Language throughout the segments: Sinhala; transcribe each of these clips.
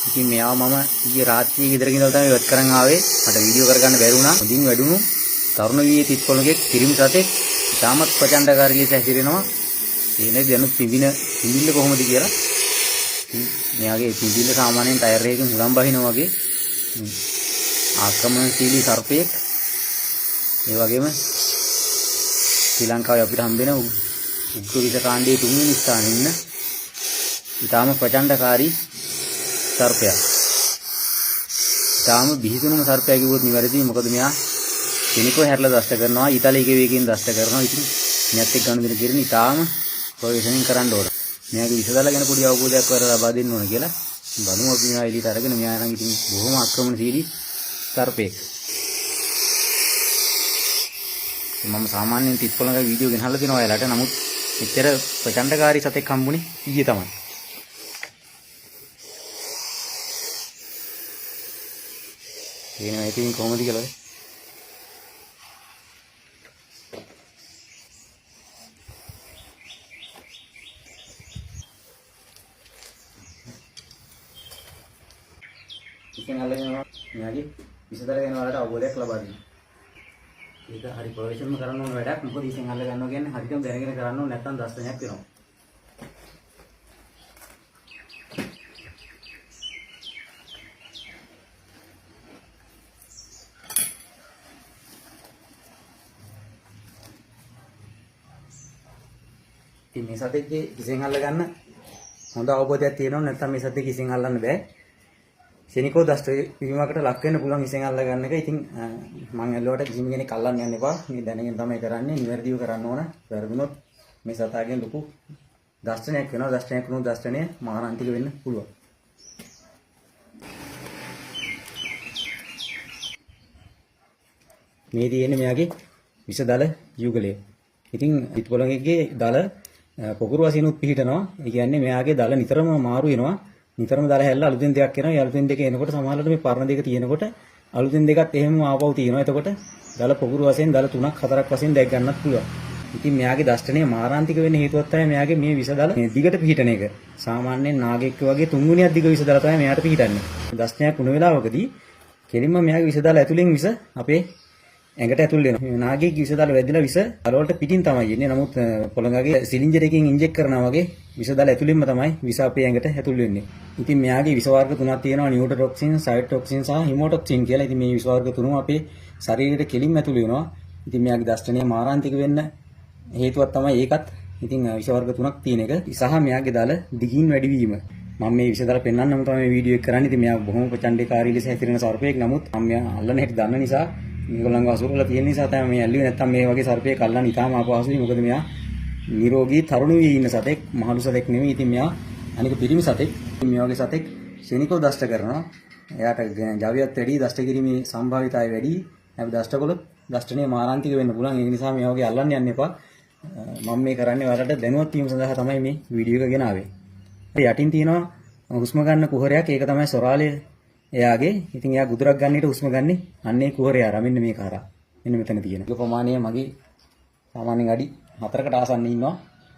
ඉතින් මෙයාව මම ඊයේ රාත්‍රියේ ගෙදරකින් ඉඳලා තමයි ඉවත් කරන් ආවේ. මට වීඩියෝ කරගන්න බැරි වුණා. හොඳින් වැඩුණු තරුණ වීයේ තිත්කොළගේ කිරිමි සතෙක් ඉතාමත් ප්‍රචණ්ඩකාරී ලෙස හැසිරෙනවා. ඒනේ දැනුත් පිඹිල්ල කොහොමද කියලා. මෙයාගේ පිඹිල්ල සාමාන්‍යයෙන් ටයර් එකකින් හුලම් බහිනවා වගේ ආක්‍රමණශීලී සර්පයෙක්. ඒ වගේම ශ්‍රී ලංකාවේ අපිට හම්බෙන උග්‍ර විෂ කාණ්ඩයේ තුන්වෙනි ස්ථානයේ ඉන්න ඉතාම ප්‍රචණ්ඩකාරී සර්පයක්. ඉතාම බිහිසුණුම සර්පයා කිව්වොත් නිවැරදියි. මොකද මෙයා කෙනෙක්ව හැරලා දෂ්ට කරනවා, ඊතලයේ වේගයෙන් දෂ්ට කරනවා. ඉතින් මෙයත් එක්ක ගන්න දෙන කිරණ ඉතාම ප්‍රවේශණයෙන් කරන්න ඕන. මෙයාගේ විෂදල ගැන පොඩි අවබෝධයක් වරලා ලබා දෙන්න ඕන කියලා. බලමු අපි මෙයා එළියට අරගෙන මෙයා නම් ඉතින් බොහොම ආක්‍රමණශීලී සර්පයෙක්. මම සාමාන්‍යයෙන් තිත්කොළඟ වීඩියෝ ගෙනහලා දෙනවා එයාලට. නමුත් මෙච්චර ප්‍රචණ්ඩකාරී සතෙක් හම්බුනේ ඊයේ තමයි. ඒනවා ඉතින් කොහොමද කියලා. ඉතින් අල්ලගෙන මෙයාගේ විසදල ගැන වලට අවබෝධයක් ලබා දෙන්න. ඒක හරි ප්‍රොෆෙෂනල් කරන්න ඕන වැඩක්. මොකද ඉතින් අල්ල ගන්නවා කියන්නේ හරියටම දැනගෙන කරන්න ඕන නැත්නම් දස්තනයක් වෙනවා. ඉතින් මේ සතෙක්ගේ කිසිෙන් අල්ල ගන්න හොඳ අවබෝධයක් තියෙනවා. නැත්නම් මේ සතෙක් කිසිෙන් අල්ලන්න බෑ. ශනිකෝ දෂ්ට වීමකට ලක් වෙන්න පුළුවන් ඉසෙන් අල්ල ගන්න එක. ඉතින් මම ඇල්ලුවට කිසිම කෙනෙක් අල්ලන්න යන්න එපා. මේ දැනගෙන තමයි කරන්නේ. නිවැරදිව කරන්න ඕන. වැරදුනොත් මේ සතාගෙන් ලොකු දෂ්ටනයක් වෙනවා. දෂ්ටනයක් වුණොත් දෂ්ටනය මාරාන්තික වෙන්න පුළුවන්. මේ තියෙන්නේ මෙයාගේ විෂදල යුගලය. ඉතින් පිටකොළඟේ දල පොකුරු වශයෙන්ුත් පිහිටනවා. ඒ කියන්නේ මෙයාගේ දල නිතරම මාරු වෙනවා. නිතරම දල හැල්ල අලුතෙන් දෙකක් එනවා. ඒ අලුතෙන් දෙක එනකොට සමහරවිට මේ පරණ දෙක තියෙනකොට අලුතෙන් දෙකත් එහෙම ආපහු තියෙනවා. එතකොට දල පොකුරු වශයෙන් දල 3ක් 4ක් වශයෙන් දැක් ගන්නත් පුළුවන්. ඉතින් මෙයාගේ දෂ්ටනය මාරාන්තික වෙන්න හේතුවක් තමයි මෙයාගේ මේ විෂ දල මේ දිගට පිහිටන එක. සාමාන්‍යයෙන් නාගෙක් වගේ 3 ගුණයක් දිග විෂ දල තමයි මෙයාට පිහිටන්නේ. දෂ්ටනයක් වුණ වෙලාවකදී කෙලින්ම මෙයාගේ විෂ දල ඇතුලෙන් විෂ අපේ ඇඟට ඇතුල් වෙනවා. නාගයේ විෂ දල වැදිලා විෂ දල වලට පිටින් තමයි එන්නේ. නමුත් පොළඟගේ සිලින්ඩර් එකකින් ඉන්ජෙක්ට් කරනවා වගේ විෂ දල ඇතුලින්ම තමයි විෂ අපේ ඇඟට ඇතුල් වෙන්නේ. ඉතින් මෙයාගේ විෂ වර්ග තුනක් තියෙනවා. නියුටොක්සින්, සයිටොක්සින් සහ හිමොටොක්සින් කියලා. ඉතින් මේ විෂ වර්ග තුනම අපේ ශරීරයට කෙලින්ම ඇතුල් වෙනවා. ඉතින් මෙයාගේ දෂ්ටනය මාරාන්තික වෙන්න හේතුවක් තමයි ඒකත්. ඉතින් විෂ වර්ග තුනක් තියෙන එක සහ මෙයාගේ දල දිගින් වැඩි වීම. මම මේ විෂ දල පෙන්වන්නම තමයි මේ වීඩියෝ එක කරන්නේ. ඉතින් මෙයා බොහොම ප්‍රචණ්ඩකාරී ලෙස හැසිරෙන සර්පයෙක්. නමුත් මම මෙයා අල්ලන හැටි දන්න නිසා මේගොල්ලන්ව අසුරලා තියෙන නිසා තමයි මේ ඇල්ලුවේ. නැත්තම් මේ වගේ සර්පයෙක් අල්ලන්න ඉතාම අපහසුයි. මොකද මෙයා නිරෝගී තරුණ වී ඉන්න සතෙක්, මහලු සතෙක් නෙමෙයි. ඉතින් මෙයා අනික පිරිමි සතෙක්. මේ වගේ සතෙක් ශනිකව දෂ්ට කරනවා. එයාට ජවියත් වැඩි, දෂ්ට කිරීමේ සම්භාවිතය වැඩි. අපි දෂ්ට කළොත් දෂ්ටනේ මාරාන්තික වෙන්න පුළුවන්. ඒ නිසා මේ වගේ අල්ලන්න යන්න එපා. මම මේ කරන්නේ ඔයාලට දැනුවත් වීම සඳහා තමයි මේ වීඩියෝ එක ගෙනාවේ. යටින් තියෙනවා හුස්ම ගන්න කුහරයක්. ඒක තමයි සොරාලය එයාගේ. ඉතින් එයා ගුදුරක් ගන්න ඊට හුස්ම ගන්නේ අන්නේ කුහරය ආර. මෙන්න මේ කාරා. මෙන්න මෙතන තියෙන. ඒක ප්‍රමාණය මගේ සාමාන්‍යයෙන් අඩි 4කට ආසන්න ඉන්නවා.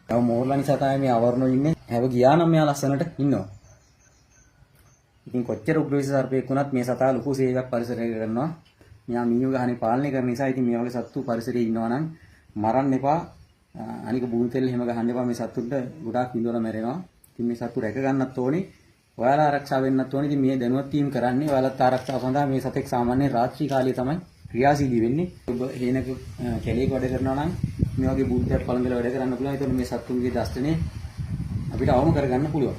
තව මෝරලා නිසා තමයි මේ අවරණෝ ඉන්නේ. හැව ගියා නම් මෙයා ලස්සනට ඉන්නවා. ඉතින් කොච්චර උග්‍ර විෂ සර්පයෙක් වුණත් මේ සතා ලොකු සේවයක් පරිසරයට කරනවා. මෙයා මීයෝ ගහනේ පාලනය කරන නිසා ඉතින් මේ වගේ සත්තු පරිසරයේ ඉන්නවා නම් මරන්න එපා. අනික බුණු තෙල් එහෙම ගහන්න එපා. මේ සත්තුන්ට ගොඩාක් විඳවලා මැරෙනවා. ඉතින් මේ සත්තු රැක ගන්නත් ඕනේ. ඔයාලා ආරක්ෂා වෙන්නත් ඕනේ. ඉතින් මේ දැනුවත් වීම කරන්නේ ඔයාලත් ආරක්ෂාව සඳහා. මේ සතෙක් සාමාන්‍යයෙන් රාත්‍රී කාලයේ තමයි ක්‍රියාශීලී වෙන්නේ. ඔබ හේනක කැලේක වැඩ කරනවා නම් මේ වගේ බුද්ධයක් පළඳලා වැඩ කරන්න පුළුවන්. ඒතකොට මේ සත්තුන්ගේ දෂ්ටනේ අපිට අවම කරගන්න පුළුවන්.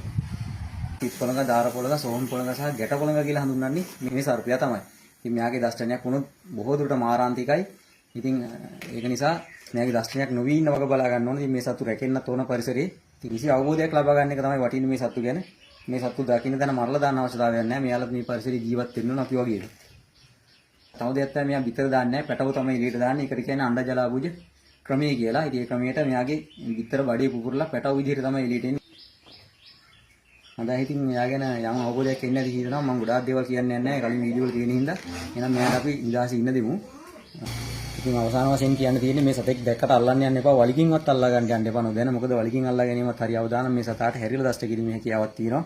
පිටපොළඟ, දාර පොළඟ, සෝම් පොළඟ සහ ගැට පොළඟ කියලා හඳුන්වන්නේ මේ සර්පයා තමයි. ඉතින් මෙයාගේ දෂ්ටනයක් වුණොත් බොහෝ දුරට මාරාන්තිකයි. ඉතින් ඒක නිසා මෙයාගේ දෂ්ටනයක් නොවි ඉන්න වගේ බලා ගන්න ඕනේ. ඉතින් මේ සත්තු රැකෙන්නත් ඕන පරිසරේ. ඉතින් කිසි අවබෝධයක් ලබා ගන්න එක තමයි වටින්නේ මේ සත්තු ගැන. මේ සත්තු දකින්න තැන මරලා දාන්න අවශ්‍යතාවයක් නැහැ. මෙයාලා මේ පරිසරයේ ජීවත් වෙන්න ඕන අපි වගේ. තව දෙයක් තමයි මෙයා බිත්තර දාන්නේ නැහැ. පැටව තමයි එළියට දාන්නේ. ඒකට කියන්නේ අණ්ඩ ජලාබුජ ක්‍රමය කියලා. ඉතින් ඒ ක්‍රමයට මෙයාගේ බිත්තර බඩේ පුපුරලා පැටව විදිහට තමයි එළියට එන්නේ. හඳයි ඉතින් මෙයා ගැන යම් අවබෝධයක් එන්නේ නැති හිතනවා. මම ගොඩාක් දේවල් කියන්නේ නැහැ. කලින් වීඩියෝ වල තියෙන හින්දා. එහෙනම් මෙයාට අපි ඉඳාසි ඉන්න දෙමු. ඉතින් අවසාන වශයෙන් කියන්න තියෙන්නේ මේ සතෙක් දැක්කට අල්ලන්න යන්න එපා. වලිකින්වත් අල්ලා ගන්න යන්න එපා නෝදැන. මොකද වලිකින් අල්ලා ගැනීමත් හරි අවදානම් මේ සතාට හැරිලා දෂ්ට කිරීමේ හැකියාවක් තියෙනවා.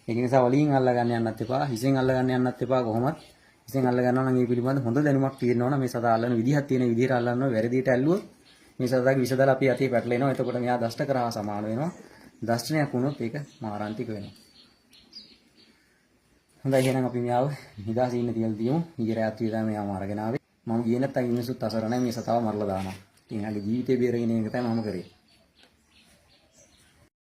ඒක නිසා වලින් අල්ල ගන්න යන්නත් එපා, හිසෙන් අල්ල ගන්න යන්නත් එපා කොහොමත්. හිසෙන් අල්ල ගන්නවා නම් ඒ පිළිබඳ හොඳ දැනුමක් තියෙනවා නම් මේ සතා අල්ලන විදිහක් තියෙන විදිහට අල්ලනවා. වැරදියට ඇල්ලුවොත් මේ සතාගේ විෂ දාලා අපි අතේ පැටලෙනවා. එතකොට මෙයා දෂ්ට කරා සමාන වෙනවා. දෂ්ටනයක් වුණොත් ඒක මාරාන්තික වෙනවා. හොඳයි එහෙනම් අපි මෙයාව නිදාසේ ඉන්න තියලා තියමු. ඊයේ රාත්‍රියේ තමයි මෙයාම අරගෙන ආවේ. මම ගියේ නැත්තම් මිනිස්සුත් අසරණයි මේ සතාව මරලා දානවා. ඉතින් එයාගේ ජීවිතේ බේරගෙන ඉන්න එක තමයි මම කරේ.